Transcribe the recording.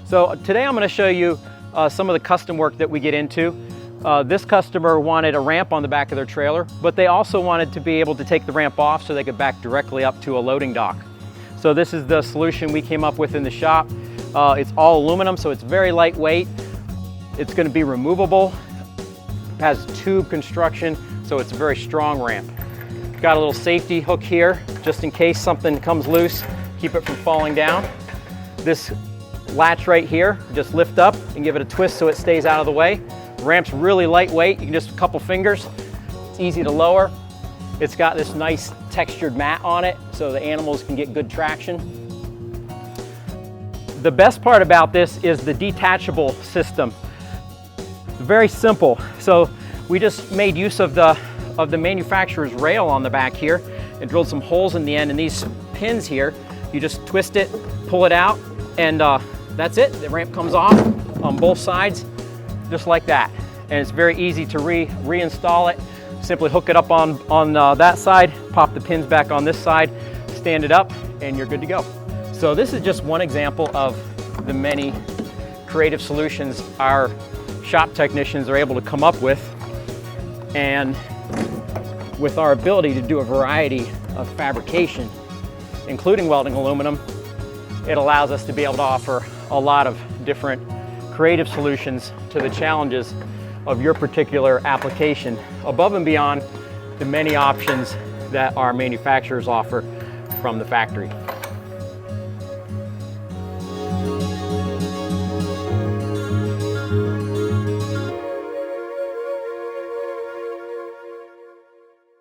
So today I'm going to show you some of the custom work that we get into. This customer wanted a ramp on the back of their trailer, but they also wanted to be able to take the ramp off so they could back directly up to a loading dock. So this is the solution we came up with in the shop. It's all aluminum, so it's very lightweight. It's going to be removable. It has tube construction, so it's a very strong ramp. Got a little safety hook here, just in case something comes loose, keep it from falling down. This latch right here, just lift up and give it a twist so it stays out of the way. The ramp's really lightweight, you can just a couple fingers. It's easy to lower. It's got this nice textured mat on it so the animals can get good traction. The best part about this is the detachable system. Very simple. So we just made use of the manufacturer's rail on the back here and drilled some holes in the end, and these pins here, you just twist it, pull it out, and that's it. The ramp comes off on both sides, just like that. And it's very easy to reinstall it. Simply hook it up on that side, pop the pins back on this side, stand it up, and you're good to go. So this is just one example of the many creative solutions our shop technicians are able to come up with. And with our ability to do a variety of fabrication, including welding aluminum, it allows us to be able to offer a lot of different creative solutions to the challenges of your particular application, above and beyond the many options that our manufacturers offer from the factory.